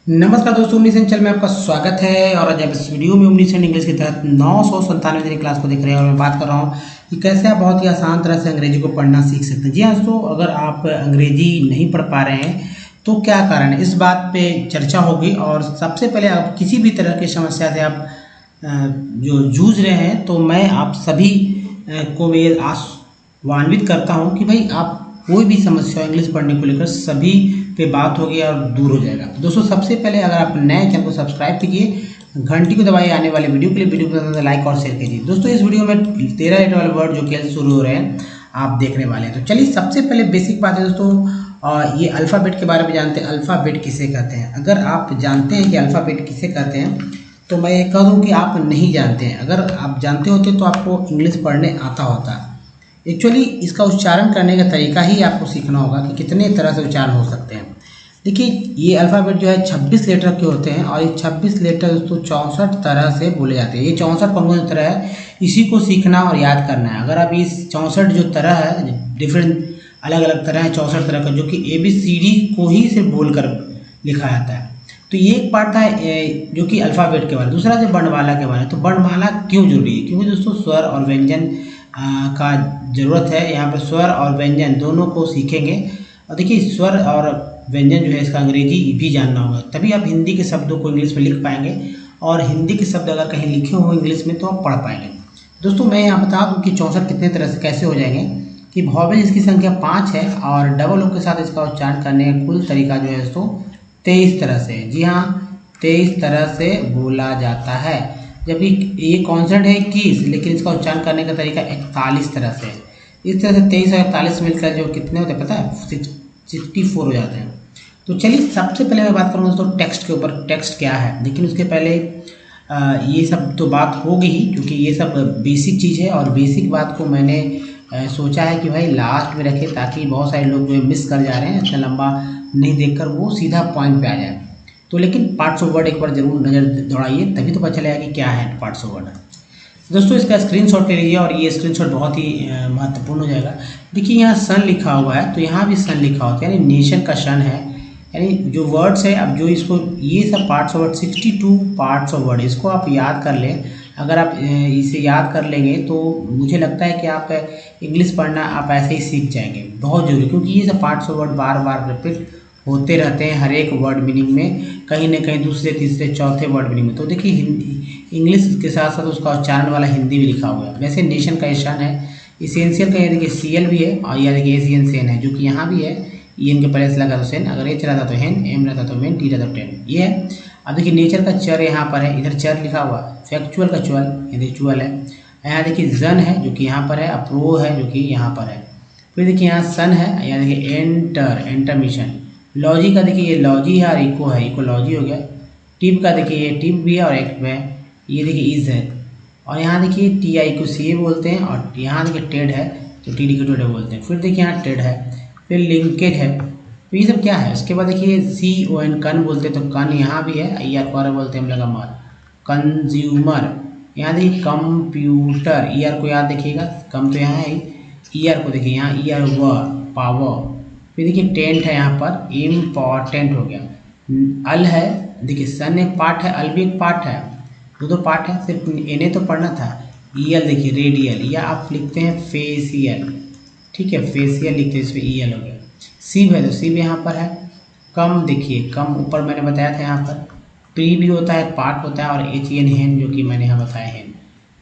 नमस्कार दोस्तों, उम्नीसेन चैनल में आपका स्वागत है। और आज आप इस वीडियो में उम्नीसेन इंग्लिश के तहत 997 दिन क्लास को देख रहे हैं। और मैं बात कर रहा हूँ कि कैसे आप बहुत ही आसान तरह से अंग्रेजी को पढ़ना सीख सकते हैं। जी हाँ दोस्तों, अगर आप अंग्रेजी नहीं पढ़ पा रहे हैं तो क्या कारण है, इस बात पे चर्चा होगी। और सबसे पहले आप किसी भी तरह की समस्या से आप जो जूझ रहे हैं, तो मैं आप सभी को ये आह्वानित करता हूँ कि भाई आप कोई भी समस्या इंग्लिश पढ़ने को लेकर सभी पे बात होगी और दूर हो जाएगा। तो दोस्तों, सबसे पहले अगर आप नए चैनल को सब्सक्राइब कीजिए, घंटी को दबाइए आने वाले वीडियो के लिए। वीडियो को पसंद है लाइक और शेयर कीजिए। दोस्तों, इस वीडियो में 13 लेटर वाले वर्ड जो कि शुरू हो रहे हैं आप देखने वाले हैं। तो चलिए, सबसे पहले बेसिक बात है दोस्तों, ये अल्फ़ाबेट के बारे में जानते हैं। अल्फ़ाबेट किसे कहते हैं? अगर आप जानते हैं कि अल्फ़ाबेट किसे कहते हैं तो मैं ये कह दूँ कि आप नहीं जानते हैं। अगर आप जानते होते तो आपको इंग्लिश पढ़ने आता होता। एक्चुअली इसका उच्चारण करने का तरीका ही आपको सीखना होगा कि कितने तरह से उच्चारण हो सकते हैं। देखिए, ये अल्फ़ाबेट जो है 26 लेटर के होते हैं और ये 26 लेटर दोस्तों 64 तरह से बोले जाते हैं। ये 64 कौन कौन सी तरह है, इसी को सीखना और याद करना है। अगर आप इस 64 जो तरह है, डिफरेंट अलग अलग तरह है 64 तरह का, जो कि ABCD को ही से बोल कर लिखा जाता है। तो ये एक पार्ट था जो कि अल्फ़ाबेट के बारे में। दूसरा जो वर्णमाला के बारे में, तो वर्णमाला क्यों जरूरी है? क्योंकि दोस्तों स्वर और व्यंजन का ज़रूरत है। यहाँ पर स्वर और व्यंजन दोनों को सीखेंगे। और देखिए, स्वर और व्यंजन जो है इसका अंग्रेजी भी जानना होगा, तभी आप हिंदी के शब्दों को इंग्लिश में लिख पाएंगे। और हिंदी के शब्द अगर कहीं लिखे हो इंग्लिश में तो आप पढ़ पाएंगे। दोस्तों, मैं यहाँ बता दूँ कि 64 कितने तरह से कैसे हो जाएंगे। कि वॉवेल इसकी संख्या 5 है और डबल ओ के साथ इसका उच्चारण करने का कुल तरीका जो है दोस्तों 23 तरह से। जी हाँ, 23 तरह से बोला जाता है। जबकि ये कॉन्सेंट है 21, लेकिन इसका उच्चारण करने का तरीका 41 तरह से है। इस तरह से 23 और 41 मिलकर जो कितने होते हैं पता है? 64 हो जाते हैं। तो चलिए, सबसे पहले मैं बात करूँ दोस्तों टेक्स्ट के ऊपर। टेक्स्ट क्या है, लेकिन उसके पहले ये सब तो बात होगी ही, क्योंकि ये सब बेसिक चीज़ है। और बेसिक बात को मैंने सोचा है कि भाई लास्ट में रखें, ताकि बहुत सारे लोग जो मिस कर जा रहे हैं इतना लंबा नहीं देखकर, वो सीधा पॉइंट पे आ जाए। तो लेकिन पार्ट्स ऑफ वर्ड एक बार जरूर नज़र दौड़ाइए, तभी तो पता चलेगा कि क्या है पार्ट्स ऑफ वर्ड। दोस्तों, इसका स्क्रीनशॉट ले लीजिए और ये स्क्रीनशॉट बहुत ही महत्वपूर्ण हो जाएगा। देखिए, यहाँ सन लिखा हुआ है, तो यहाँ भी सन लिखा होता है, यानी नेशन का सन है। यानी जो वर्ड्स है, अब जो इसको ये सब parts of word 62 parts of word, इसको आप याद कर लें। अगर आप इसे याद कर लेंगे तो मुझे लगता है कि आप इंग्लिश पढ़ना आप ऐसे ही सीख जाएंगे। बहुत जरूरी, क्योंकि ये सब parts of word bar bar repeat होते रहते हैं हर एक वर्ड मीनिंग में, कहीं ना कहीं दूसरे तीसरे चौथे वर्ड मीनिंग में। तो देखिए, हिंदी इंग्लिश के साथ साथ उसका उच्चारण वाला हिंदी भी लिखा हुआ है। वैसे नेशन का ईशान है, इसेंशियल का ये देखिए CL भी है, और यह देखिए एशियन सेन है, जो कि यहाँ भी है। EN के पहले से लगा तो सेन, अगर H रहता तो हेन, M रहता तो मेन, T रहता तो टेन, ये है। अब देखिए, नेचर का चर यहाँ पर है, इधर चर लिखा हुआ। फैक्चुअल का चुअल, ये रिचुअल है। यहाँ देखिए जन है जो कि यहाँ पर है, अप्रो है जो कि यहाँ पर है। फिर देखिए यहाँ सन है, यहाँ देखिए एंटर, एंटरमिशन। लॉजी का देखिए ये लॉजी है और इको है, इकोलॉजी हो गया। टिप का देखिए ये टिप भी है और एक में ये देखिए इज है। और यहाँ देखिए TI को CA बोलते हैं, और यहाँ देखिए टेड है तो TD को टेड बोलते हैं। फिर देखिए यहाँ टेड है, फिर लिंकेज है। तो ये सब क्या है? उसके बाद देखिए CON कन बोलते हैं, तो कन यहाँ भी है। ER को बोलते हैं हम लगा मर, कंज्यूमर। यहाँ देखिए कंप्यूटर, ER को याद देखिएगा, कम तो यहाँ है। ER को देखिए यहाँ ER व पावर। फिर देखिए टेंट है यहाँ पर, इम्पॉर्टेंट हो गया। अल है, देखिए सन एक पार्ट है, अल भी एक पार्ट है, दो पार्ट है। सिर्फ इन्हें तो पढ़ना था। EL देखिए रेडियल, या आप लिखते हैं फेसियल, ठीक है, फेसियल लिखते हैं, इसमें EL हो गया। सिव है तो सिव यहाँ पर है। कम देखिए, कम ऊपर मैंने बताया था यहाँ पर। प्री भी होता है, पार्ट होता है, और HEN हैन, जो कि मैंने यहाँ बताया है।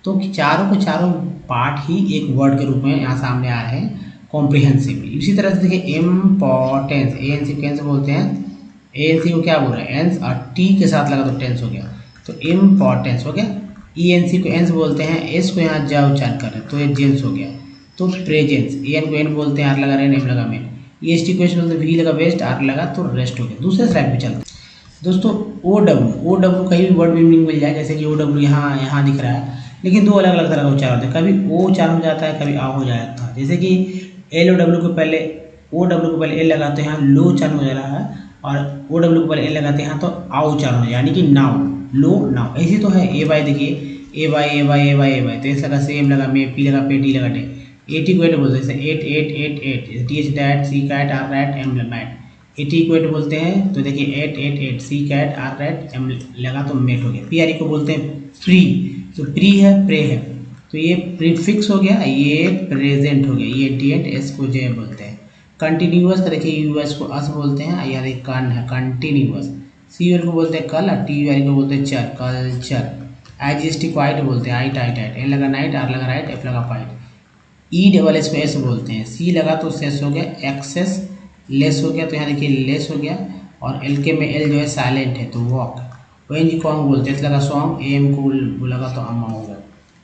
तो चारों के चारों पार्ट ही एक वर्ड के रूप में यहाँ सामने आ रहे हैं कॉम्प्रिहेंसिवली। इसी तरह से देखिए इम्पॉर्टेंस, ANC कैंस बोलते हैं। ANC को क्या बोल रहे हैं? एंस, और T के साथ लगा तो टेंस हो गया, तो इम्पॉर्टेंस हो गया। ENC को एंस बोलते हैं, S को यहाँ जा उच्चारण कर रहे हैं तो ये जेंस हो गया, तो प्रेजेंस। EN को एन बोलते हैं, आर लगा रहे हैं, एम लगा मेन। EST को बोलते हैं, V लगा वेस्ट, आर लगा तो रेस्ट हो गया। दूसरे स्लाइड पे चलते हैं दोस्तों। OW कहीं भी वर्ड मीनिंग मिल जाए, जैसे कि OW यहाँ दिख रहा है, लेकिन दो अलग अलग तरह का उच्चारण होता है। कभी O उच्चारण हो जाता है, कभी आ हो जाता है। जैसे कि LOW को पहले OW को पहले L लगाते हैं, यहाँ लो उच्चारण हो जा रहा है, और OW को पहले L लगाते हैं तो आ उच्चारण हो, यानी कि नाउ, लो नाउ। ऐसी तो है AY, देखिए AY, तो ऐसा लगा सेम लगा मे, P लगा पे, T लगा डे। 80 को 8 बोलते हैं, जैसे 8 8 8 8, TH that, C cat, R rat, M mat. AT को एट बोलते हैं, तो देखिए at at at, C cat, R rat, M लगा तो मेट हो गया। पी आर ई को बोलते हैं प्री, तो प्री है, प्रे है, तो ये प्रीफिक्स हो गया, ये प्रेजेंट हो गया, ये टी एंड एस को जे बोलते हैं। कंटिन्यूअस का देखिए यूएस को अस बोलते हैं, यार कन है कंटिन्यूअस। सी को बोलते हैं कल, और टी वाली को बोलते हैं चर, कल्चर। आई जी एस टी को आइट बोलते हैं, आइट आइट आइट, एन लगा नाइट, आर लगा राइट, एफ लगा फाइट। ई डबल एस को एस बोलते हैं, सी लगा तो सेस हो गया, एक्सेस लेस हो गया, तो यहाँ देखिए लेस हो गया, और एल के में एल जो है साइलेंट है तो वॉक। ओ एन जी को हम बोलते हैं, लगा सॉन्ग, ए एम को लगा तो अमा होगा।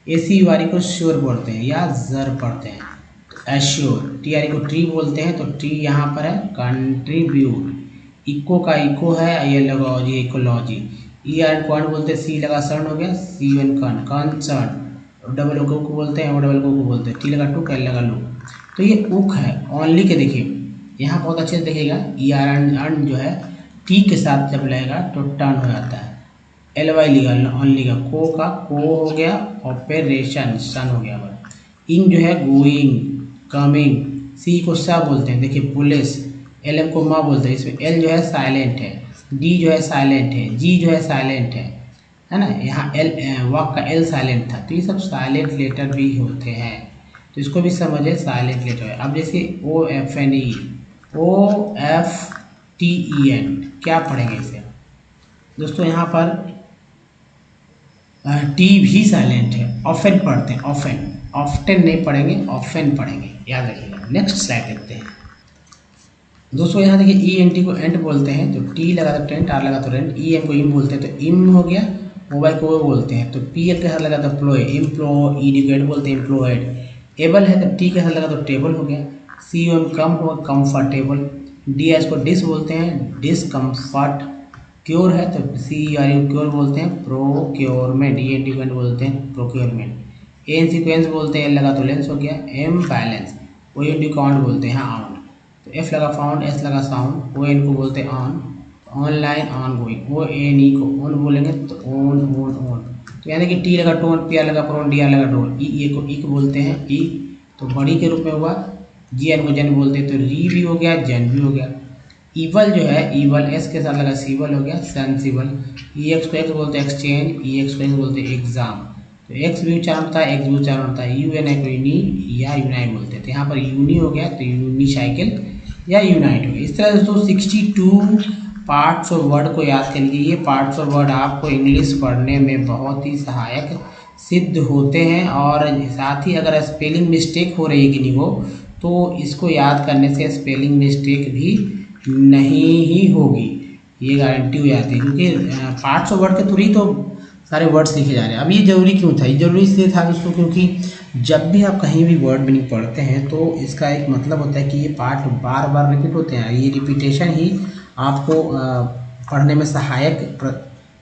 ए सी वाली को श्योर बोलते हैं या जर पढ़ते हैं, एश्योर। टी आर को ट्री बोलते हैं, तो ट्री यहाँ पर है कंट्रीब्यूट। इको का इको है, ये लगा जी इकोलॉजी। ई आर कॉन बोलते हैं, सी लगा सर्न हो गया, सी एन कन कंसर्न। डबल ओ को बोलते हैं, ओ डबल को बोलते हैं, टी लगा टू, एल लगा लू। तो ये उक है ओनली के, देखिए यहाँ बहुत अच्छे से देखिएगा, ई आर अन जो है टी के साथ जब लगेगा तो टर्न हो जाता है। एल वाई लिखा ओनली का, को हो गया, ऑपरेशन सन हो गया। इंग जो है गोइंग, कमिंग। सी को सा बोलते हैं, देखिए पुलिस। एल एम को माँ बोलते हैं, इसमें एल जो है साइलेंट है, डी जो है साइलेंट है, जी जो है साइलेंट है ना। यहाँ एल वॉक का एल साइलेंट था, तो ये सब साइलेंट लेटर भी होते हैं, तो इसको भी समझे साइलेंट लेटर है। अब जैसे O F N E, O F T E N, क्या पढ़ेंगे इसे दोस्तों? यहाँ पर टी भी साइलेंट है, ऑफेन पढ़ते हैं, ऑफेन, ऑफ्टेन नहीं पढ़ेंगे, ऑफेन पढ़ेंगे, याद रखिएगा। नेक्स्ट स्लाइड देखते हैं दोस्तों। यहाँ देखिए ई एन टी को एंट बोलते हैं, तो टी लगा तो टेंट, आर लगा तो रेंट, ई एम को इम बोलते हैं, तो इम हो गया। ओ वाई को वो बोलते हैं, तो पी एल के साथ लगा तो प्लोए, इम्प्लो, ई डी को एड बोलते हैं, एम्प्लॉयड। एबल है तो टी के साथ लगा तो टेबल हो गया। सी एम कम हुआ, कंफर्टेबल। डी एस को डिस बोलते हैं, डिसकम्फर्ट। क्योर है तो सी आर यू क्योर बोलते हैं, प्रोक्योरमेंट। ई एन टी को बोलते हैं प्रोक्योरमेंट। ए एन सीक्वेंस बोलते हैं, एल लगा तो लेंस हो गया, M balance. O N D count बोलते हैं, हाँ ऑन, तो एफ लगा फाउंड, एस लगा साउंड। ओ एन को बोलते हैं on, online, on going. O N E को ऑन बोलेंगे तो ऑन ऑन ऑन, तो यानी कि टी लगा टोन, पी आर लगा प्रोन, डी आर लगा डोन। ई ए को इक बोलते हैं, ई तो बड़ी के रूप में हुआ। जी एन को जन बोलते हैं, तो री भी हो गया, जन भी हो गया। ईवल जो है, ईवल एस के साथ लगा सीवल हो गया, सेंसिबल। ई एक्स को एक्स बोलते हैं एक्सचेंज, ई एक्स को एक्स बोलते हैं एग्जाम, तो एक्स भी उच्चारण होता है, एक्स भी उच्चारण होता है। यू एन आई को यूनी या यूनाई बोलते हैं, तो यहाँ पर यूनी हो गया तो यूनिसाइकिल या यूनाइट हो गया। इस तरह दोस्तों 62 पार्ट्स और वर्ड को याद कर लीजिए। ये पार्ट्स और वर्ड आपको इंग्लिश पढ़ने में बहुत ही सहायक सिद्ध होते हैं, और साथ ही अगर स्पेलिंग मिस्टेक हो रही है किन्हीं को, तो इसको याद करने से स्पेलिंग मिस्टेक भी नहीं ही होगी, ये गारंटी हो जाती है, क्योंकि पार्ट्स ऑफ वर्ड के थ्रू ही तो सारे वर्ड्स लिखे जा रहे हैं। अब ये ज़रूरी क्यों था? ये ज़रूरी इसलिए था दोस्तों क्योंकि जब भी आप कहीं भी वर्ड मीनिंग पढ़ते हैं तो इसका एक मतलब होता है कि ये पार्ट बार बार रिपीट होते हैं, ये रिपीटेशन ही आपको पढ़ने में सहायक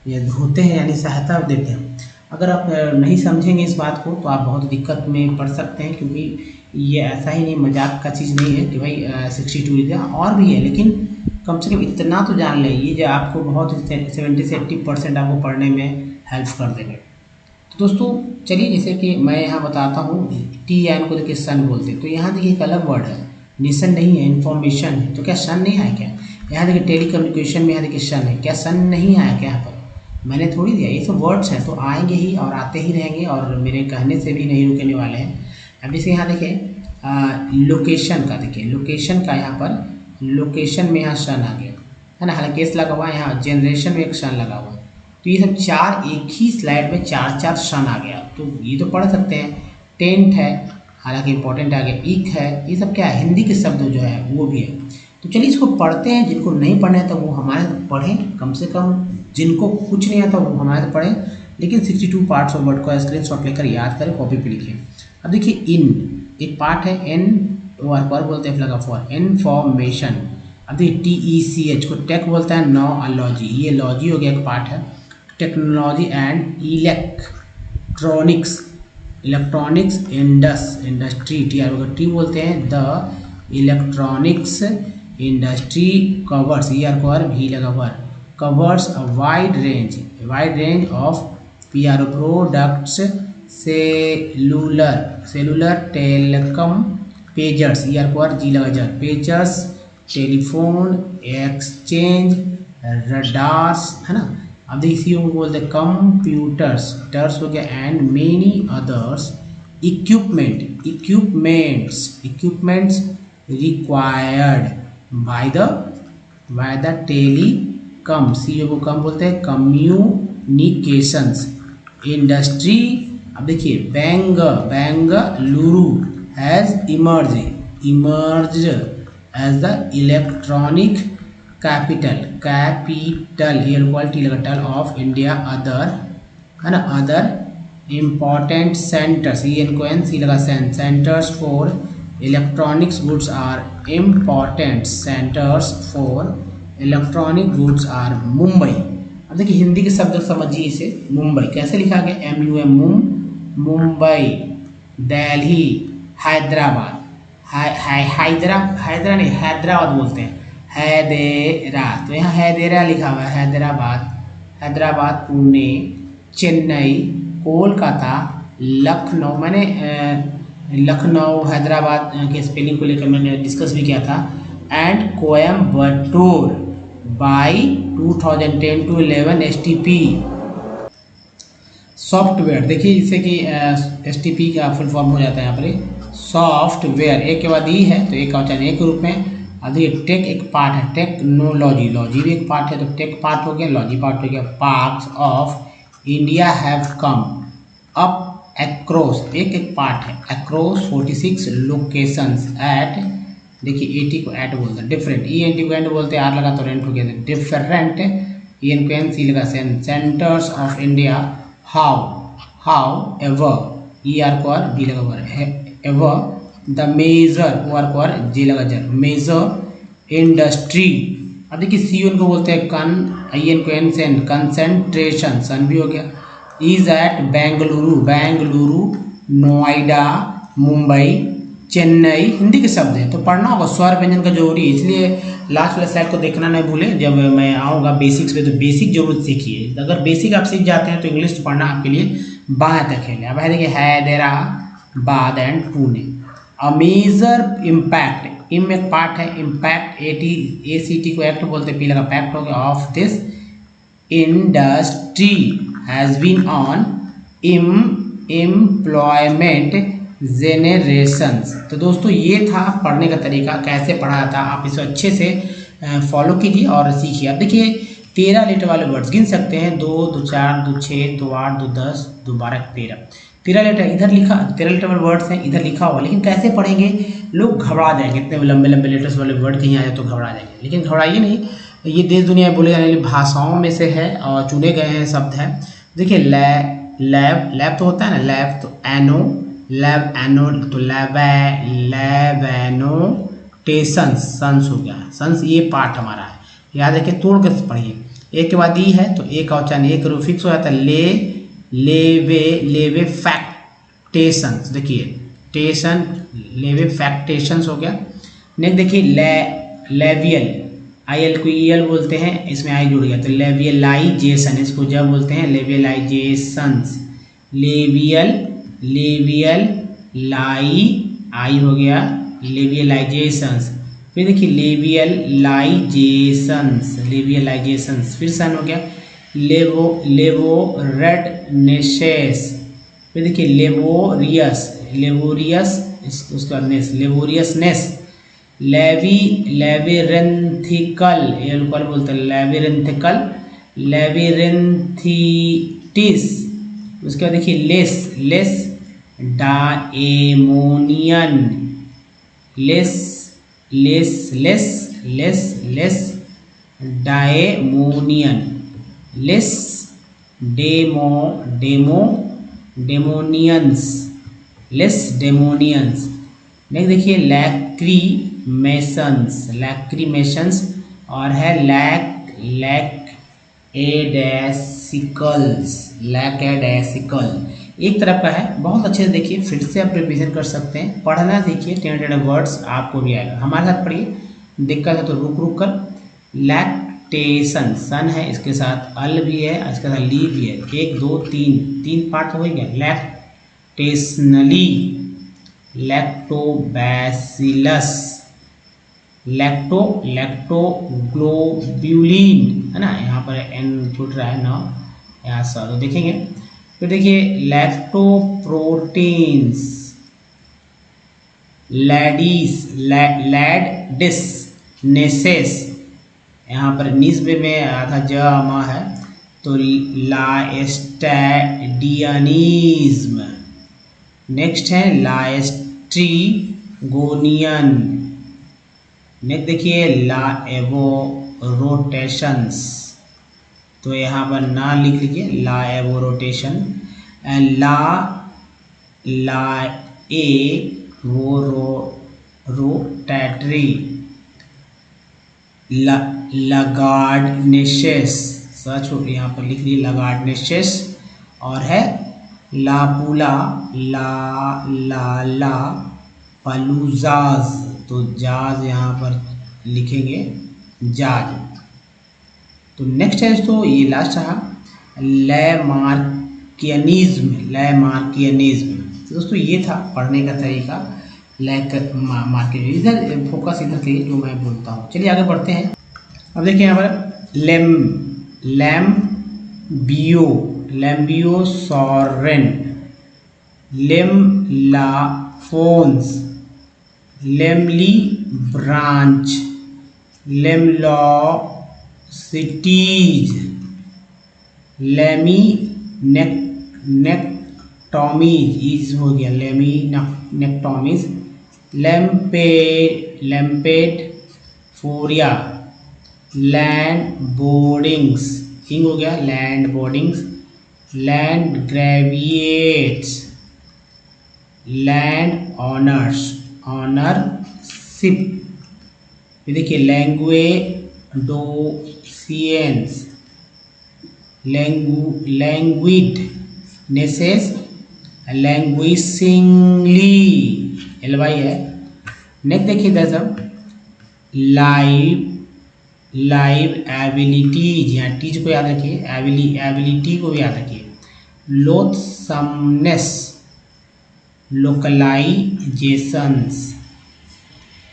ये होते हैं, यानी सहायता देते हैं। अगर आप नहीं समझेंगे इस बात को तो आप बहुत दिक्कत में पड़ सकते हैं, क्योंकि ये ऐसा ही नहीं, मजाक का चीज़ नहीं है कि भाई 62 लिख दिया, और भी है, लेकिन कम से कम इतना तो जान लें, ये जो आपको बहुत 70 से 80% आपको पढ़ने में हेल्प कर देंगे। तो दोस्तों चलिए, जैसे कि मैं यहाँ बताता हूँ, टी एन को देखिए सन बोलते हैं, तो यहाँ देखिए एक अलग वर्ड है, नेशन नहीं है, इन्फॉर्मेशन है, तो क्या सन नहीं आया क्या? यहाँ देखिए टेली कम्युनिकेशन में यहाँ देखिए सन है, क्या सन नहीं आया क्या? यहाँ पर मैंने थोड़ी दिया, ये सब वर्ड्स हैं तो आएंगे ही और आते ही रहेंगे, और मेरे कहने से भी नहीं रुकने वाले हैं। अब जैसे यहाँ देखिए लोकेशन का, देखिए लोकेशन का यहाँ पर लोकेशन में यहाँ सन आ गया है ना, हालांकि केस लगा हुआ है, यहाँ जनरेशन में एक सन लगा हुआ है, तो ये सब चार एक ही स्लाइड में चार चार सन आ गया, तो ये तो पढ़ सकते हैं। टेंट है, हालांकि इंपॉर्टेंट आ गया, इक है, ये सब क्या है, हिंदी के शब्द जो है वो भी है। तो चलिए इसको पढ़ते हैं, जिनको नहीं पढ़ना है तो वो हमारे पढ़ें, कम से कम जिनको कुछ नहीं आता वो हमारे से पढ़ें, लेकिन 62 पार्ट्स ऑफ वर्ड को स्क्रीनशॉट लेकर याद करें, कॉपी पे लिखिए। अब देखिए इन एक पार्ट है, एन वर्ड बोलते हैं, लगा फॉर इन्फॉर्मेशन। अब देखिए TECH को टेक बोलता है, नॉलॉजी, ये लॉजी हो गया, एक पार्ट है। Technology and electronics, electronics industry, T बोलते हैं, the electronics industry covers, cover भी लगा हुआ, covers a wide range of products, cellular telecom, pagers, जी लगा जर, पेजर्स टेलीफोन, एक्सचेंज, रडार्स, है ना। अब देखिए सी को बोलते हैं कंप्यूटर्स, टर्स हो गया, and many others equipments required by the telecom, C को कम बोलते हैं कम्युनिकेशंस इंडस्ट्री। अब देखिए Bengaluru has emerged as the electronic capital of India, other important centres, centres for electronics goods are important centres for electronic goods are Mumbai. अब देखिए हिंदी के शब्द समझिए इसे। मुंबई कैसे लिखा गया, MUM मुंबई, दिल्ली, हैदराबाद, हैदराबाद बोलते हैं, हैदेरा, तो यहाँ हैदेरा लिखा हुआ है, हैदराबाद, पुणे, चेन्नई, कोलकाता, लखनऊ। मैंने लखनऊ हैदराबाद के स्पेलिंग को लेकर मैंने डिस्कस भी किया था, and Coimbatore by 2010-11 STP। Software देखिए इसे कि STP का फुल फॉर्म हो जाता है यहाँ पर सॉफ्टवेयर, एक के बाद ई है तो एक का उच्चारण एक रूप में। अब ये टेक एक पार्ट है, टेक्नोलॉजी, लॉजी भी एक पार्ट है, तो टेक पार्ट हो गया, लॉजी पार्ट हो गया। Parts of India have come up across, एक पार्ट है, अक्रॉस 46 लोकेशंस एट, देखिए 80 को एट बोलते हैं, डिफरेंट, ENT को एंड बोलते हैं, आर लगा तो रेंट हो गया, डिफरेंट, EN को एन, सी लगा centres of India, how ever, ER को आर, बी लगा हुआ है, एवर द मेजर, OR को आर, जे लगा जर, मेजर इंडस्ट्री। अब देखिए CN को बोलते हैं IN को एन, सेन, कंसेंट्रेशन, सन भी हो गया, इज एट बेंगलुरु, नोएडा, मुंबई, चेन्नई, हिंदी के शब्द हैं तो पढ़ना होगा, स्वर व्यंजन का जरूरी है, इसलिए लास्ट वाले स्लाइड को देखना नहीं भूलें। जब मैं आऊँगा बेसिक्स पे तो बेसिक जरूर सीखिए, अगर बेसिक आप सीख जाते हैं तो इंग्लिश पढ़ना आपके लिए बाएं तक है। अब है देखिए Hyderabad and Pune. A major impact, इम एक पार्ट है, इम्पैक्ट ACT को एक्ट बोलते हैं, पी लगा पैक्ट हो गया, of this industry has been on employment generations. तो दोस्तों ये था पढ़ने का तरीका, कैसे पढ़ाया था, आप इसे अच्छे से फॉलो कीजिए और सीखिए। अब देखिए 13 लेटर वाले वर्ड्स गिन सकते हैं, 2, 2, 4, 2, 6, 2, 8, 2, 10, 2, 12, 13 लेटर इधर लिखा, 13 लेटर वाले वर्ड्स हैं इधर लिखा हुआ, लेकिन कैसे पढ़ेंगे, लोग घबरा जाएंगे, इतने लंबे लंबे लेटर्स वाले वर्ड कहीं आ जाए तो घबरा जाएंगे, लेकिन घबराइए नहीं, ये देश दुनिया में बोले जाने वाली भाषाओं में से है और चुने गए हैं शब्द हैं। देखिए लैब तो होता है ना, लैब तो एनो तो लैबेनोटेशंस, सन्स हो गया, सन्स ये पार्ट हमारा है, याद रखिए, तोड़ कर पढ़िए, एक के बाद ई है तो एक का उच्चारण एक रूप फिक्स हो जाता है, लेवे फैक्टेशंस, देखिए टेशन, लेवे फैक्टेशंस हो गया। नेक्स्ट देखिए लेवियल, IL को EL बोलते हैं, इसमें आई जुड़ गया तो लेवियलाइजेशन, इसको जब बोलते हैं लेवियलाइजेशंस, लेवियल लाई आई हो गया, लेवियलाइजेशंस। फिर देखिए लेवियलाइजेशंस, फिर सन हो गया, लेवोरेडनेसेस, फिर देखिए लेबोरियस उसका लेबोरियसनेस, लेविरेंथिकल, एल्कोहल बोलते हैं, लेविरेंथिटिस, उसके बाद देखिए लेस डाएमोनियन, लेस डाएमोनियन, लेस डेमोनियंस, लेस डेमोनियंस। नेक्स्ट देखिए लैक्रीमेशंस और है लैक्एडेसिकल, एक तरफ का है, बहुत अच्छे से देखिए, फिर से आप रिवीजन कर सकते हैं, पढ़ना सीखिए, 10 वर्ड्स आपको भी आएगा, हमारे साथ पढ़िए, दिक्कत है तो रुक कर। लैक्टेशन, सन है, इसके साथ अल भी है, इसके साथ ली भी है, 1, 2, 3 पार्ट हो गया, लैक्टेशनली, लैक्टोबैसिलस, लैक्टोग्लोब्यूलिन है ना, यहाँ पर एन छूट रहा है ना, यहाँ से तो देखेंगे। फिर देखिए लैक्टोप्रोटीन्स, लैडिस नेसेस, यहाँ पर निस्ब में आधा जमा है तो लाएस्टेडियनिज्म। नेक्स्ट है लाएस्ट्रीगोनियन। नेक्स्ट देखिए लाएवोरोटेशंस, तो यहाँ पर ना लिख लीजिए लाएवोरोटेशन। लाएवोरोटैटरी, लगार्डनेसेस, सच हो यहाँ पर लिख लीजिए लगार्डनेसेस। और है लापुला, ला पलूजाज, तो जाज यहाँ पर लिखेंगे जाज। तो नेक्स्ट है तो ये लास्ट रहा लैमार्कियनिज्म। तो दोस्तों ये था पढ़ने का तरीका लैमार्कियनिज्म। इधर फोकस इधर करिए जो मैं बोलता हूँ। चलिए आगे बढ़ते हैं। अब देखिए यहाँ पर लैम्बियो सॉरेन, लेमलाफोन्स, लेमली ब्रांच, लेमलॉसिटीज, लेमिनेक्टॉमीज, इज हो गया लेमिनेक्टॉमीज, लैम्पेडफोरिया, लैंड बोर्डिंग्स, हिंग हो गया लैंड बोर्डिंग्स, लैंड ग्रेविएट्स, लैंड ऑनरशिप। ये देखिए लैंग्वेडोसियंस, लैंग्विडनेसेस, लैंग्विशिंगली, एलवाई है। नेक्स्ट देखिए दर्शक लाइव एबिलिटीज, यहाँ टीज को याद रखिए, एबिलिटी को भी याद रखिए। लोथसमनेस, लोकलाइजेशंस,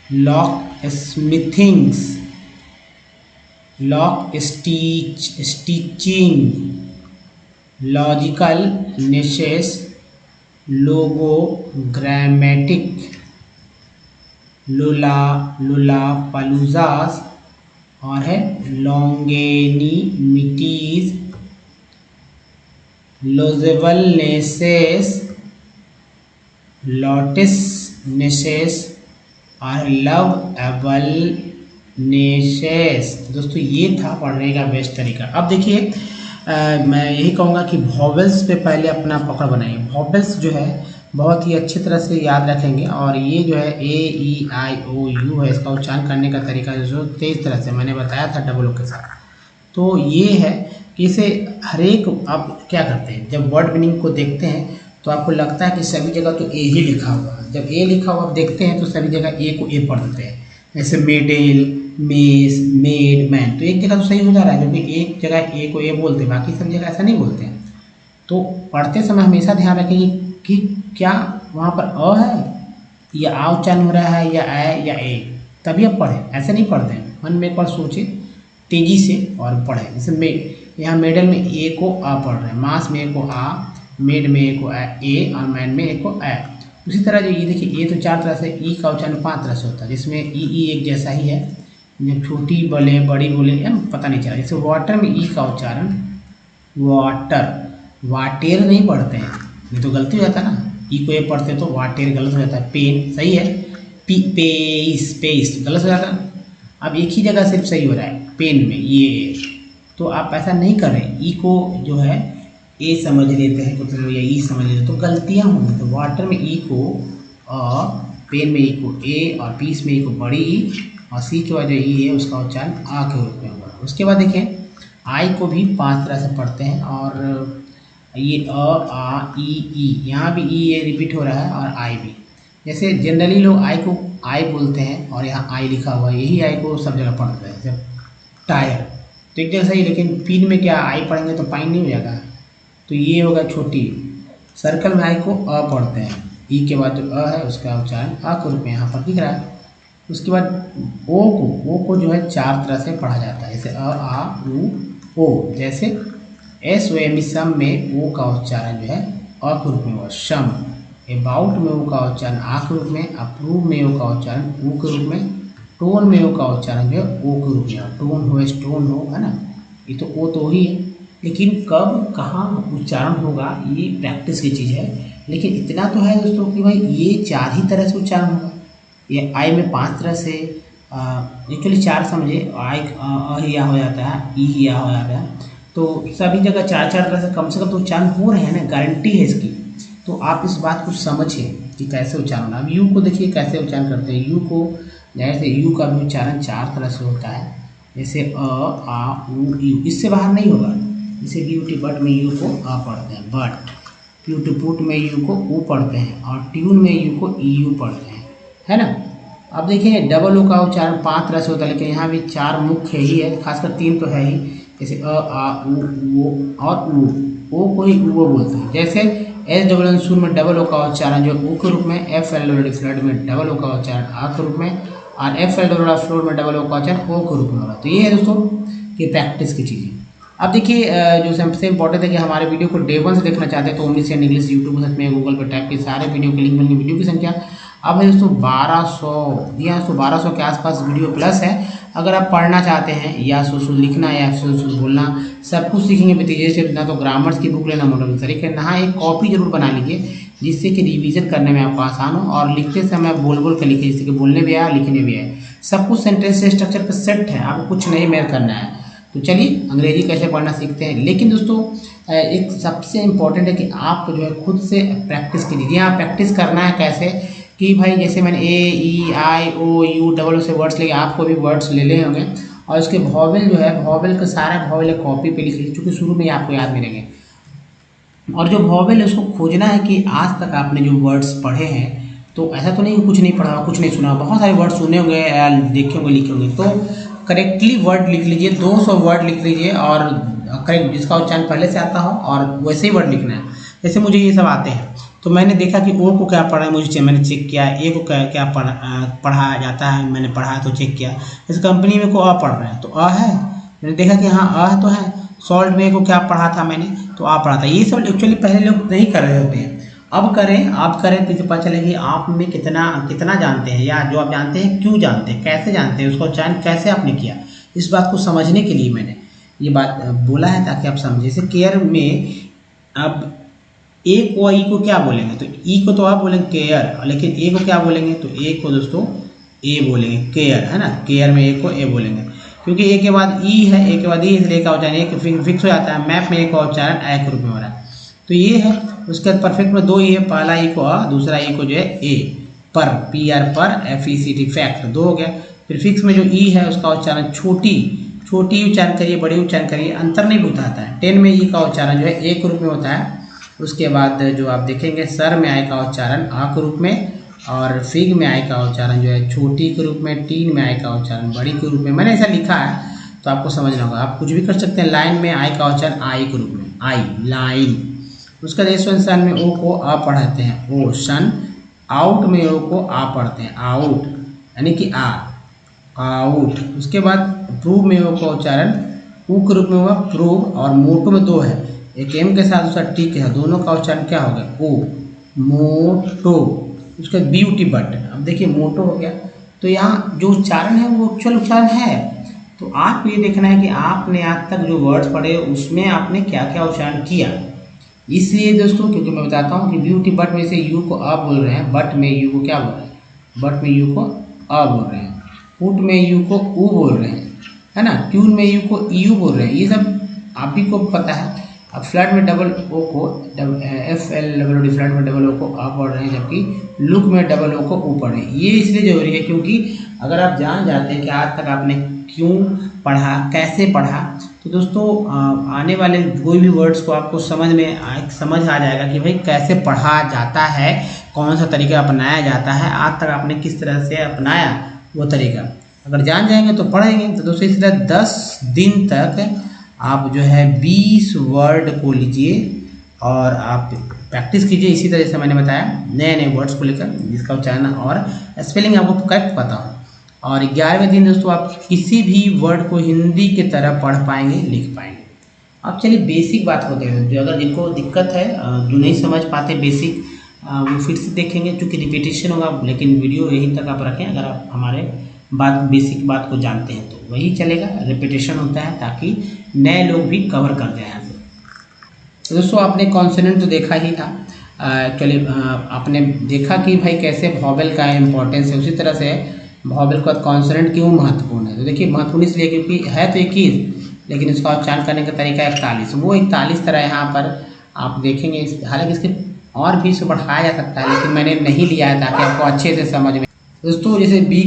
लॉक स्मिथिंग्स, लॉक स्टिचिंग, लॉजिकल नेसेस, लोगोग्रामेटिक, लुलापलूजास, और है लॉन्गेनिमिटीज, लोजेबल नेसेस, लॉटिस नेसेस, और लवेबल नेसेस। दोस्तों ये था पढ़ने का बेस्ट तरीका। अब देखिए मैं यही कहूँगा कि वॉवेल्स पे पहले अपना पकड़ बनाइए। वॉवेल्स जो है बहुत ही अच्छी तरह से याद रखेंगे, और ये जो है AEIOU है, इसका उच्चारण करने का तरीका जो तेज तरह से मैंने बताया था डबल ओ के साथ। तो ये है कि इसे हर एक आप क्या करते हैं, जब वर्ड मीनिंग को देखते हैं तो आपको लगता है कि सभी जगह तो ए ही लिखा हुआ है। जब ए लिखा हुआ आप देखते हैं तो सभी जगह ए को ए पढ़ देते हैं, जैसे मेडल, मेस, मेड, मैन। तो एक जगह तो सही हो जा रहा है, क्योंकि एक जगह ए को ए बोलते हैं, बाकी सब जगह ऐसा नहीं बोलते हैं। तो पढ़ते समय हमेशा ध्यान रखेंगे कि क्या वहाँ पर अ है या आ उच्चारण हो रहा है, या ए या ए, तभी आप पढ़ें। ऐसे नहीं पढ़ते हैं, मन में एक बार सोचिए तेजी से और पढ़ें। जैसे यहाँ मेडल में ए को आ पढ़ रहे हैं, मास में ए को आ, मेड में ए को ए, और मैन में ए को ए। उसी तरह जो ये देखिए ए तो 4 तरह से, ई का उच्चारण 5 तरह से होता है, जिसमें ई एक जैसा ही है, जब छोटी बोले बड़ी बोले पता नहीं चला। जैसे वाटर में ई का उच्चारण वाटर, वाटेर नहीं पढ़ते हैं, ये तो गलती हो जाता है ना, ई को ए पढ़ते तो वाटेर गलत हो जाता है। पेन सही है, पेस गलत हो जाता है। अब एक ही जगह सिर्फ सही हो रहा है पेन में ये, तो आप ऐसा नहीं कर रहे, ई को जो है ए समझ लेते हैं मतलब, या ई समझ लेते, तो गलतियाँ होंगी। तो वाटर में ई को अ, पेन में ई को ए, और पीस में ई को बड़ी ई, और सी के बाद जो ई है उसका उच्चारण आ के रूप में होगा। उसके बाद देखिए आई को भी 5 तरह से पढ़ते हैं, और ये अ, आ, ई, यहाँ भी ई ये रिपीट हो रहा है, और आई भी। जैसे जनरली लोग आई को आई बोलते हैं, और यहाँ आई लिखा हुआ है, यही आई को सब जगह पढ़ते हैं। जब टायर तो एक जगह सही, लेकिन पिन में क्या आई पढ़ेंगे तो पाइन नहीं हो जाएगा, तो ये होगा छोटी। सर्कल में आई को अ पढ़ते हैं, ई के बाद जो अ है उसका उच्चारण आ के रूप में यहाँ पर दिख रहा है। उसके बाद ओ को जो है 4 तरह से पढ़ा जाता है, जैसे अ आ उ ओ। जैसे एस ओ एम सम में ओ का उच्चारण जो है अ के रूप में हुआ सम, अबाउट में ओ का उच्चारण आ के रूप में, अप्रूव में ओ का उच्चारण ऊ के रूप में, टोन में ओ का उच्चारण जो है ओ के रूप में, टोन हो स्टोन हो, है ना, ये तो ओ तो ही है। लेकिन कब कहाँ उच्चारण होगा ये प्रैक्टिस की चीज़ है। लेकिन इतना तो है दोस्तों कि भाई ये 4 ही तरह से उच्चारण होगा। ये आई में 5 तरह से, एक्चुअली 4 समझे, आई या हो जाता है, ई या हो जाता है, तो सभी जगह 4-4 तरह से कम तो उच्चारण हो रहे हैं ना, गारंटी है इसकी। तो आप इस बात को समझिए कि कैसे उच्चारण। अब यू को देखिए कैसे उच्चारण करते हैं। यू को जाहिर से यू का भी उच्चारण 4 तरह से होता है, जैसे अ आ उ यू, इससे बाहर नहीं होगा। जैसे ब्यूटी बट में यू को आ पढ़ते हैं, बट ब्यूटीपुट में यू को ऊ पढ़ते हैं, और ट्यून में यू को ई यू पढ़ते हैं, है ना। अब देखिए डबल ओ का उच्चारण 5 तरह से होता है, लेकिन यहाँ भी 4 मुख्य ही है, खासकर 3 तो है ही, जैसे अ आ उ और ऊ। ओ को ही ऊ बोलते हैं। जैसे एस डबल एन सुर में डबल ओ का उच्चारण जो ऊ के रूप में, एफ एल फ्लड में डबल ओ का उच्चारण आ के रूप में, और एफ एल फ्लोर में डबल ओ का उच्चारण ओ के रूप में होगा। तो ये है दोस्तों कि प्रैक्टिस की चीज़ें। अब देखिए जो सबसे इंपॉर्टेंट है कि हमारे वीडियो को डे 1 से देखना चाहते हैं तो ओमनीसेंट इंग्लिश यूट्यूब सर्च में गूगल पर टाइप के सारे वीडियो के लिंक मिलेंगे। वीडियो की संख्या अब है दोस्तों 1200, जी हाँ दोस्तों 1200 के आसपास वीडियो प्लस है। अगर आप पढ़ना चाहते हैं या सुसु लिखना या सुसु बोलना सब कुछ सीखेंगे भतीजे से, ना तो ग्रामर्स की बुक लेना मोटर तरीके ना, एक कॉपी जरूर बना लीजिए जिससे कि रिवीजन करने में आपको आसान हो, और लिखते समय बोल बोल कर लिखिए, जिससे कि बोलने भी आए लिखने भी आए। सब कुछ सेंटेंस से स्ट्रक्चर पर सेट है, आपको कुछ नहीं मेल करना है। तो चलिए अंग्रेजी कैसे पढ़ना सीखते हैं। लेकिन दोस्तों एक सबसे इम्पॉर्टेंट है कि आप जो है खुद से प्रैक्टिस कीजिए। यहाँ प्रैक्टिस करना है कैसे कि भाई जैसे मैंने ए ई आई ओ यू डबल ओ से वर्ड्स लेके आपको भी वर्ड्स ले ले होंगे, और उसके वॉवेल जो है वॉवेल का सारा वॉवेल कॉपी पे लिख लीजिए, क्योंकि शुरू में आपको याद नहीं रहेंगे। और जो वॉवेल है उसको खोजना है कि आज तक आपने जो वर्ड्स पढ़े हैं, तो ऐसा तो नहीं कुछ नहीं पढ़ा कुछ नहीं सुना, बहुत सारे वर्ड सुने होंगे देखे होंगे लिखे होंगे। तो करेक्टली वर्ड लिख लीजिए, 200 वर्ड लिख लीजिए, और करेक्ट जिसका उच्चारण पहले से आता हो और वैसे ही वर्ड लिखना है। जैसे मुझे ये सब आते हैं तो मैंने देखा कि ओ को क्या पढ़ा है, मुझे मैंने चेक किया, ए को क्या पढ़ा जाता है, मैंने पढ़ा तो चेक किया। जैसे कंपनी में को अ पढ़ रहे हैं तो अ है, मैंने देखा कि हाँ अ तो है। सॉल्ट में को क्या पढ़ा था मैंने, तो आ पढ़ा था। ये सब एक्चुअली पहले लोग नहीं कर रहे होते हैं, अब करें आप करें तो पता चलेगी आप में कितना जानते हैं, या जो आप जानते हैं क्यों जानते हैं, कैसे जानते हैं, उसका उच्चारण कैसे आपने किया। इस बात को समझने के लिए मैंने ये बात बोला है ताकि आप समझे। जैसे केयर में अब ए को ई को क्या बोलेंगे, तो ई को तो आप बोलेंगे केयर, लेकिन ए को क्या बोलेंगे, तो ए को दोस्तों ए बोलेंगे, केयर, है ना। केयर में ए को ए बोलेंगे, क्योंकि ए के बाद ई है, ए के बाद ई, इसलिए का उच्चारण एक फिक्स हो जाता है। मैप में ए का उच्चारण ए के रूप में हो रहा है, तो ये है। उसके बाद परफेक्ट में 2 ई है, पहला ई को अ, दूसरा ई को जो है E, per P R per, F E C T fact, 2 हो गया। फिर फिक्स में जो ई है उसका उच्चारण छोटी उच्चारण करिए, बड़ी उच्चारण करिए, अंतर नहीं बताता है। 10 में ई का उच्चारण जो है ए के रूप में होता है। उसके बाद जो आप देखेंगे सर में आई का उच्चारण आ के रूप में, और फिग में आई का उच्चारण जो है छोटी के रूप में, टीन में आई का उच्चारण बड़ी के रूप में। मैंने ऐसा लिखा है तो आपको समझना होगा, आप कुछ भी कर सकते हैं। लाइन में आई का उच्चारण आई के रूप में, आई लाइन। उसका जैसे सन में ओ को आ पढ़ाते हैं, ओ सन। आउट में ओ को आ पढ़ते हैं, आउट, यानी कि आ, आउट। उसके बाद प्रूव में ओ का उच्चारण ऊ के रूप में हुआ, प्रूव। और मोटो में 2 है, एक एम के साथ दूसरा टी के है, दोनों का उच्चारण क्या हो गया, ओ, मोटो। उसका ब्यूटी बट, अब देखिए मोटो हो गया। तो यहाँ जो उच्चारण है वो एक्चुअल उच्चारण है। तो आपको ये देखना है कि आपने आज तक जो वर्ड्स पढ़े उसमें आपने क्या क्या उच्चारण किया। इसलिए दोस्तों क्योंकि मैं बताता हूँ कि ब्यूटी बट में से यू को अ बोल रहे हैं, बट में यू को क्या बोल रहे हैं, बट में यू को अ बोल रहे हैं, पुट में यू को ऊ बोल रहे हैं, है ना। ट्यून में यू को यू बोल रहे हैं, ये सब आप भी को पता है। अब फ्लड में डबल ओ को F L double D, flood में डबल ओ को आ पढ़ रहे हैं, जबकि लुक में डबल ओ को ऊ पढ़ रहे हैं। ये इसलिए जरूरी है क्योंकि अगर आप जान जाते हैं कि आज तक आपने क्यों पढ़ा, कैसे पढ़ा, तो दोस्तों आने वाले कोई भी वर्ड्स को आपको समझ आ जाएगा कि भाई कैसे पढ़ा जाता है, कौन सा तरीका अपनाया जाता है, आज तक आपने किस तरह से अपनाया वो तरीका। अगर जान जाएंगे तो पढ़ेंगे। तो दोस्तों इस तरह 10 दिन तक आप जो है 20 वर्ड को लीजिए और आप प्रैक्टिस कीजिए। इसी तरह से मैंने बताया नए नए वर्ड्स को लेकर जिसका उच्चारण और स्पेलिंग आपको करेक्ट पता हो। और 11वें दिन दोस्तों आप किसी भी वर्ड को हिंदी की तरह पढ़ पाएंगे, लिख पाएंगे। अब चलिए बेसिक बात होते हैं, जो अगर जिनको दिक्कत है, जो नहीं समझ पाते बेसिक, वो फिर से देखेंगे, क्योंकि रिपीटेशन होगा, लेकिन वीडियो यहीं तक आप रखें। अगर आप हमारे बेसिक बात को जानते हैं तो वही चलेगा, रिपीटेशन होता है ताकि नए लोग भी कवर कर जाए यहाँ से। तो दोस्तों आपने कॉन्सोनेंट तो देखा ही था, चलिए आपने देखा कि भाई कैसे वॉवेल का इम्पोर्टेंस है, उसी तरह से वॉवेल का कॉन्सोनेंट क्यों महत्वपूर्ण है। तो देखिए महत्वपूर्ण इसलिए क्योंकि है तो 21, लेकिन इसका उच्चारण करने का तरीका 41, वो 41 तरह यहाँ पर आप देखेंगे। हालांकि इसके और भी इसे बढ़ाया जा सकता है, लेकिन मैंने नहीं लिया है ताकि आपको अच्छे से समझ में। दोस्तों जैसे बी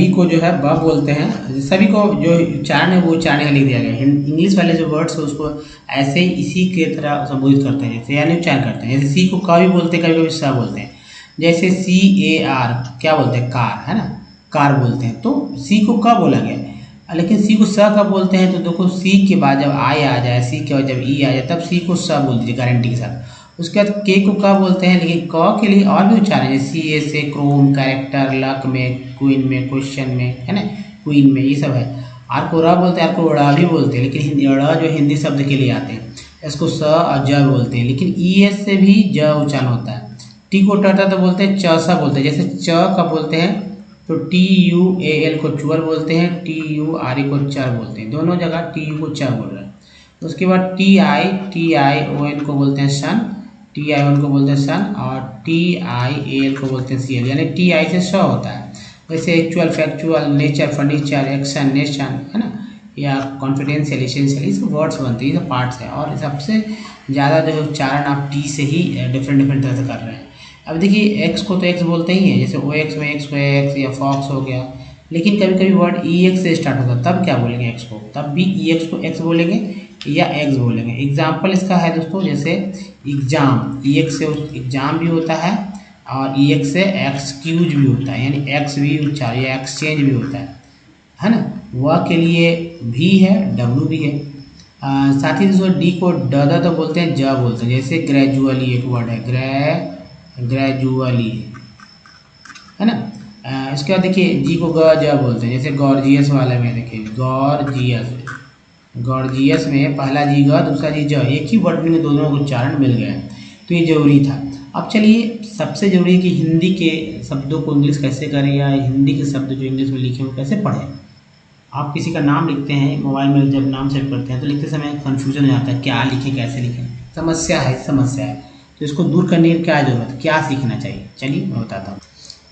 को जो है ब बोलते हैं, सभी को जो उच्चारण है वो उच्चारण लिख दिया गया है। इंग्लिश वाले जो वर्ड्स है उसको ऐसे ही इसी के तरह संबोधित करते हैं, जैसे यानी उच्चारण करते हैं। जैसे सी को क भी बोलते हैं, कभी कभी स बोलते हैं। जैसे CAR क्या बोलते हैं, कार, है ना, कार बोलते हैं, तो सी को क बोला गया है। लेकिन सी को स कब बोलते हैं, तो देखो सी के बाद जब आई आ जाए, सी के बाद जब ई आ जाए, तब सी को स बोल दीजिए गारंटी के साथ। उसके बाद के को क बोलते हैं, लेकिन क के लिए और भी उच्चारण है, जैसे CA से क्रोम, कैरेक्टर, लक में, क्वीन में, क्वेश्चन में, है ना, क्वीन में, ये सब है। आर को र बोलते हैं, आर को ड़ भी बोलते हैं, लेकिन ड़ जो हिंदी शब्द के लिए आते हैं, इसको स और ज बोलते हैं, लेकिन ES से भी ज उच्चारण होता है। टी को ट तो बोलते हैं, च सा बोलते हैं। जैसे च का बोलते हैं तो TUAL को चुअल बोलते हैं, TURE को चर बोलते हैं, दोनों जगह TU को चर बोल रहे हैं। उसके बाद TION को बोलते हैं सन, TION को बोलते हैं सन, और TIAL को बोलते हैं CL, यानी TI से स होता है। वैसे actual, factual, nature, furniture, action, nation, है ना, या कॉन्फिडेंशियल, एसेंशियल, ये सब वर्ड्स बनते हैं, ये सब पार्ट्स हैं। और सबसे ज़्यादा जो उच्चारण आप टी से ही डिफरेंट तरह से कर रहे हैं। अब देखिए एक्स को तो एक्स बोलते ही हैं, जैसे OX में एक्स या फॉक्स हो गया, लेकिन कभी कभी वर्ड EX से स्टार्ट होता है, तब क्या बोलेंगे एक्स को, तब भी EX को एक्स बोलेंगे या एक्स बोलेंगे। एग्जाम्पल इसका है दोस्तों, जैसे एग्जाम, EX से एग्जाम भी होता है और EX से एक्सक्यूज भी होता है, यानी एक्स भी उच्चारण या एक्सचेंज भी होता है ना। वह के लिए भी है, W भी है। साथ ही दोस्तों डी को ड तो बोलते हैं, ज बोलते हैं। जैसे ग्रेजुअली एक वर्ड है, ग्रेजुअली, है ना। इसके बाद देखिए जी को ग ज बोलते हैं, जैसे गॉर्जियस वाले में देखिए गॉर्जियस में पहला जी ग, दूसरा जी ज, एक ही वर्ड में दोनों को उच्चारण मिल गया, तो ये जरूरी था। अब चलिए सबसे जरूरी है कि हिंदी के शब्दों को इंग्लिश कैसे करें, या हिंदी के शब्द जो इंग्लिश में लिखे हुए कैसे पढ़ें। आप किसी का नाम लिखते हैं मोबाइल में, जब नाम सेव करते हैं तो लिखते समय कन्फ्यूजन हो जाता है, क्या लिखें कैसे लिखें, समस्या है। तो इसको दूर करने की क्या जरूरत है, क्या सीखना चाहिए, चलिए मैं बताता हूँ।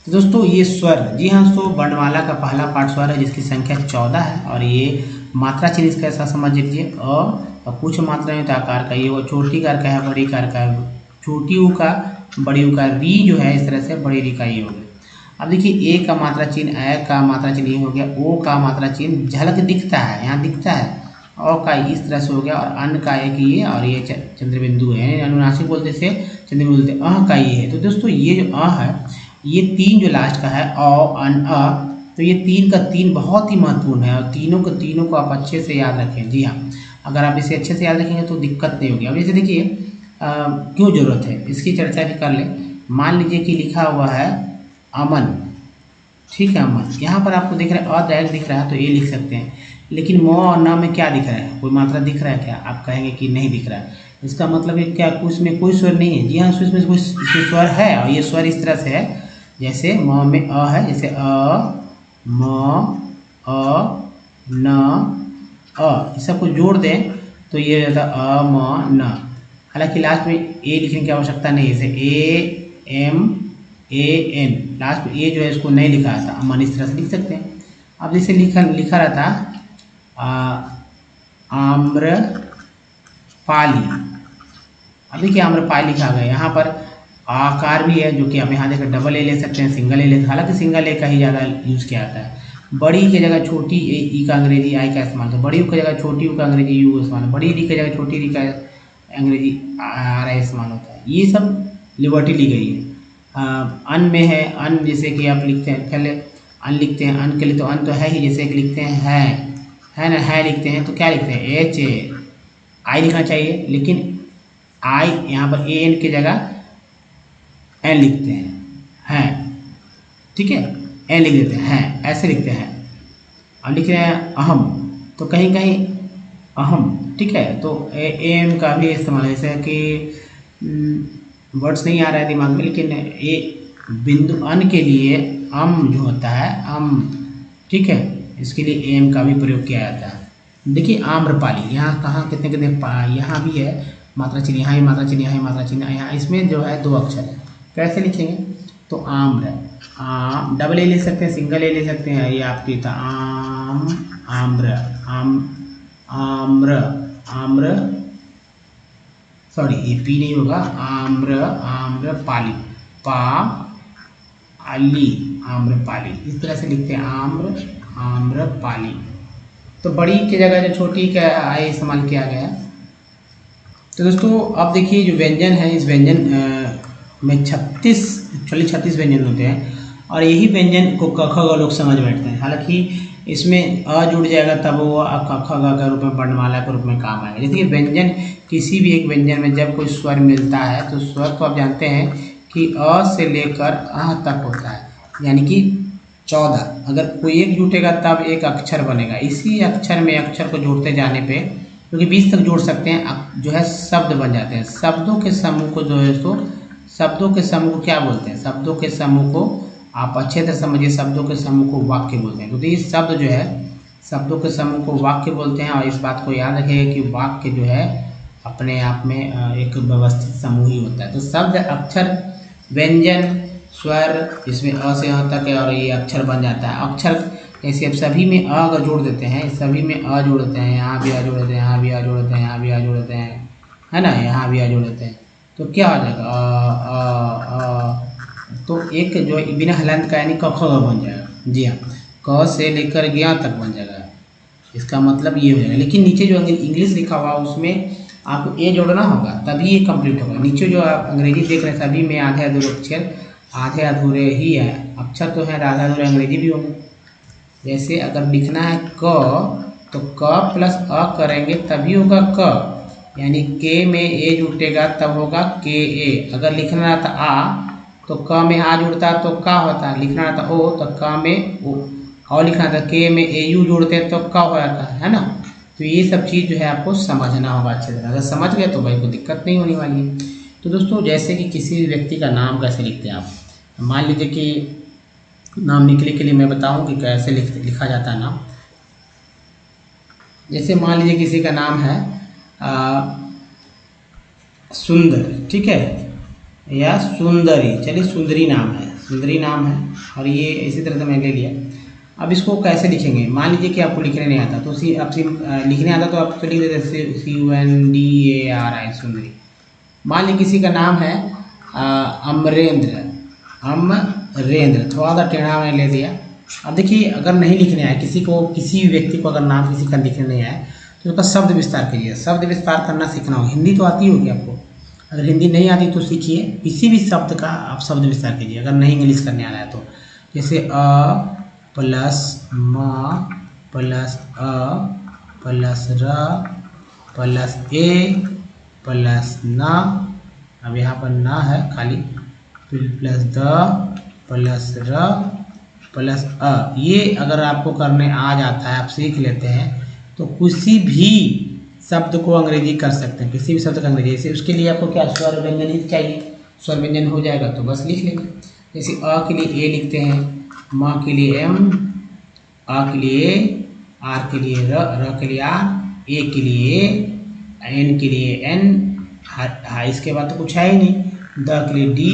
तो दोस्तों ये स्वर, जी हाँ दोस्तों, वर्णमाला का पहला पार्ट स्वर है, जिसकी संख्या 14 है, और ये मात्रा चिन्ह इसका ऐसा समझ लीजिए, और कुछ मात्रा में आकार का, ये वो छोटी कार का है, बड़ी कार का है, छोटी ऊ का, बड़ी ऊ का, री जो है इस तरह से, बड़ी री का ये हो गया। अब देखिए ए का मात्रा चिन्ह, ए का मात्रा चिन्ह ये हो गया, ओ का मात्रा चिन्ह झलक दिखता है, यहाँ दिखता है, औ का इस तरह से हो गया, और अन का एक ये, और ये चंद्रबिंदु है, यानी अनुनासिक बोलते से चंद्रबिंदु बोलते, अह का ये है। तो दोस्तों ये जो अ है, ये तीन जो लास्ट का है, अ, अन, अ, तो ये तीन का तीन बहुत ही महत्वपूर्ण है, और तीनों को आप अच्छे से याद रखें। जी हाँ, अगर आप इसे अच्छे से याद रखेंगे तो दिक्कत नहीं होगी। अब जैसे देखिए क्यों ज़रूरत है, इसकी चर्चा भी कर लें। मान लीजिए कि लिखा हुआ है अमन, ठीक है, अमन, यहाँ पर आपको दिख रहा है, डायरेक्ट दिख रहा है तो ये लिख सकते हैं, लेकिन म और न में क्या दिख रहा है, कोई मात्रा दिख रहा है क्या, आप कहेंगे कि नहीं दिख रहा है। इसका मतलब है क्या, उसमें कोई स्वर नहीं है। जी हाँ, उसमें कोई स्वर है, और ये स्वर इस तरह से है, जैसे म में अ है, जैसे अ, म, अ, न, अ, इस सबको जोड़ दें तो ये रहता अ, म, न। हालांकि लास्ट में ए लिखने की आवश्यकता नहीं है, जैसे AMAN, लास्ट में ए जो है इसको नहीं लिखा था, अमन इस तरह से लिख सकते हैं। अब जैसे लिखा रहता आम्रपाली, अब देखिए आम्रपाली लिखा गया, यहाँ पर आकार भी है, जो कि आप यहाँ देखकर डबल ए ले सकते हैं, सिंगल ए ले, हालांकि सिंगल ए का ही ज़्यादा यूज़ किया जाता है। बड़ी की जगह छोटी ई का अंग्रेजी आई का इस्तेमाल, तो बड़ी की जगह छोटी यू का अंग्रेजी यू का इस्तेमाल, बड़ी री की जगह छोटी री का अंग्रेजी आर इस्तेमाल होता है। ये सब लिबर्टी ली गई है। अन में है, अन जैसे कि आप लिखते हैं, पहले अन लिखते हैं, अन के लिए तो अन तो है ही, जैसे कि लिखते हैं है ना, है लिखते हैं तो क्या लिखते हैं, HA, आई लिखना चाहिए, लेकिन आई यहाँ पर AN की जगह एन लिखते हैं, ठीक है। ए लिख देते हैं, ऐसे लिखते हैं। अब लिख रहे हैं अहम, तो कहीं कहीं अहम, ठीक है। तो एम का भी इस्तेमाल, जैसे कि वर्ड्स नहीं आ रहा है दिमाग में, लेकिन ए बिंदु अन के लिए अम जो होता है अम, ठीक है, इसके लिए एम का भी प्रयोग किया जाता है। देखिए आम्रपाली, यहाँ कहाँ कितने कितने यहाँ भी है मात्रा चिन्ह, यहाँ भी मात्रा चिन्ह, यहाँ भी मात्रा चिन्ह, यहाँ इसमें जो है 2 अक्षर है। कैसे लिखेंगे? तो आम्र, डबल ए ले सकते हैं, सिंगल ए ले सकते हैं, ये आपकी था आम, आम्र, आम्र, आम्र, सॉरी ये पी नहीं होगा, आम्र, आम्रपाली, पा अली, आम्रपाली, इस तरह से लिखते हैं आम्र, आम्रपाली। तो बड़ी की जगह जो छोटी का आय इस्तेमाल किया गया है। तो दोस्तों अब देखिए जो व्यंजन है, इस व्यंजन में 36 व्यंजन होते हैं और यही व्यंजन को क ख ग लोग समझ बैठते हैं। हालांकि इसमें अ जुड़ जाएगा तब वो क ख ग के रूप में वर्णमाला के रूप में काम आएगा। जैसे व्यंजन, किसी भी एक व्यंजन में जब कोई स्वर मिलता है तो स्वर तो आप जानते हैं कि अ से लेकर अह तक होता है, यानी कि 14। अगर कोई एक जुटेगा तब एक अक्षर बनेगा, इसी अक्षर में अक्षर को जोड़ते जाने पे, क्योंकि 20 तक जोड़ सकते हैं, जो है शब्द बन जाते हैं। शब्दों के समूह को जो है तो शब्दों के समूह को क्या बोलते हैं? शब्दों के समूह को आप अच्छे तरह समझिए, शब्दों के समूह को वाक्य बोलते हैं। तो ये शब्द जो है शब्दों के समूह को वाक्य बोलते हैं। और इस बात को याद रखिएगा कि वाक्य जो है अपने आप में एक व्यवस्थित समूह ही होता है। तो शब्द, अक्षर, व्यंजन, स्वर, इसमें अ से अ तक है और ये अक्षर बन जाता है। अक्षर जैसे अब सभी में अ अगर जोड़ देते हैं, सभी में अ जोड़ देते हैं, यहाँ भी अ जोड़ देते हैं, यहाँ भी अ जोड़ देते हैं, यहाँ भी अ जोड़ देते हैं, है ना, यहाँ भी अ जोड़ देते हैं, तो क्या हो जाएगा? तो एक जो है बिना हलंत का यानी क ख ग बन जाएगा। जी हाँ, क से लेकर ज्ञ तक बन जाएगा, इसका मतलब ये हो जाएगा। लेकिन नीचे जो इंग्लिश लिखा हुआ उसमें आपको ए जोड़ना होगा तभी ये कंप्लीट होगा। नीचे जो आप अंग्रेजी देख रहे हैं सभी में आधे अधूरे अक्षर, आधे अधूरे ही है अक्षर, तो है आधे अधूरे अंग्रेजी भी होंगे। जैसे अगर लिखना है क, तो क प्लस अ करेंगे तभी होगा क, यानी के में ए जुटेगा तब होगा के ए। अगर लिखना रहता आ तो क में आ जुड़ता तो का होता, लिखना रहता ओ तो क में ओ, और लिखना था के में ए यू जोड़ते तो का हो जाता है ना। तो ये सब चीज़ जो है आपको समझना होगा अच्छे तरह। अगर समझ गए तो भाई को दिक्कत नहीं होने वाली है। तो दोस्तों जैसे कि किसी व्यक्ति का नाम कैसे लिखते हैं आप, मान लीजिए कि नाम लिखने के लिए मैं बताऊं कि कैसे लिखा जाता है नाम। जैसे मान लीजिए किसी का नाम है सुंदर, ठीक है, या सुंदरी, चलिए सुंदरी नाम है, सुंदरी नाम है और ये इसी तरह से मैंने ले लिया। अब इसको कैसे लिखेंगे? मान लीजिए कि आपको लिखने नहीं आता, तो लिखने आता तो आप तो लिख देते CUNDARI, सुंदरी। मान लीजिए किसी का नाम है अमरेंद्र, अमरेंद्र, थोड़ा सा टेढ़ा मैंने ले दिया। अब देखिए अगर नहीं लिखने आए किसी को, किसी व्यक्ति को अगर नाम किसी का लिखने नहीं आए तो उसका शब्द विस्तार कीजिए। शब्द विस्तार करना सीखना हो, हिंदी तो आती होगी आपको, अगर हिंदी नहीं आती तो सीखिए, किसी भी शब्द का आप शब्द विस्तार कीजिए अगर नहीं इंग्लिश करने आ रहा है तो। जैसे अ प्लस म प्लस अ प्लस र प्लस ए प्लस न, अब यहाँ पर न है खाली, प्लस द प्लस र प्लस अ। ये अगर आपको करने आ जाता है, आप सीख लेते हैं, तो किसी भी शब्द को अंग्रेजी कर सकते हैं, किसी भी शब्द का अंग्रेजी। जैसे उसके लिए आपको क्या स्वर व्यंजन ही चाहिए, स्वर व्यंजन हो जाएगा तो बस लिख लेंगे। जैसे अ के लिए ए लिखते हैं, म के लिए एम, आ के लिए आर के लिए र के लिए आर, ए के लिए एन के लिए एन, इसके बाद तो कुछ है ही नहीं, द के लिए डी,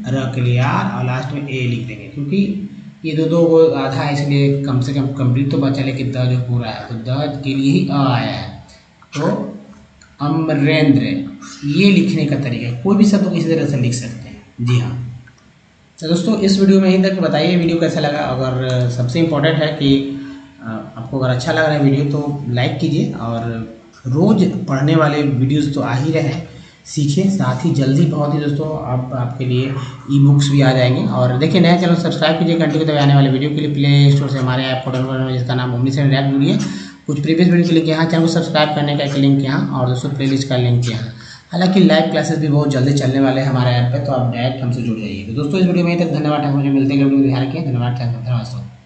र के लिए आर और लास्ट में ए लिख देंगे, क्योंकि ये दो को आधा है इसलिए कम से कम कंप्लीट तो बचा, लेकिन द जो पूरा है तो द के लिए ही अ आया है। तो अमरेंद्र, ये लिखने का तरीका, कोई भी शब्द को इसी तरह से लिख सकते हैं। जी हाँ, तो दोस्तों इस वीडियो में यहीं तक बताइए वीडियो कैसा लगा। अगर सबसे इम्पोर्टेंट है कि आपको अगर अच्छा लग रहा है वीडियो तो लाइक कीजिए, और रोज़ पढ़ने वाले वीडियोस तो आ ही रहे हैं, सीखिए। साथ ही जल्दी बहुत ही दोस्तों आपके लिए ई बुक्स भी आ जाएंगे। और देखिए नया चैनल सब्सक्राइब कीजिए, घंटे को दबाए आने वाले वीडियो के लिए प्ले स्टोर से हमारे ऐप को डाउनलोड करना, जिसका नाम ओमनीसेवन रैप वीडियो। कुछ प्रीवियस वीडियो के लिंक यहाँ, चैनल को सब्सक्राइब करने का एक लिंक यहाँ, और दोस्तों प्लेलिस्ट का लिंक यहाँ। हालांकि लाइव क्लासेस भी बहुत जल्दी चलने वाले हैं हमारे ऐप पे, तो आप डायरेक्ट हमसे जुड़ जाइए। तो दोस्तों इस वीडियो में यहीं तक, धन्यवाद। मुझे मिलते हैं वीडियो में, ध्यान रखें, धन्यवाद, धन्यवाद दोस्तों।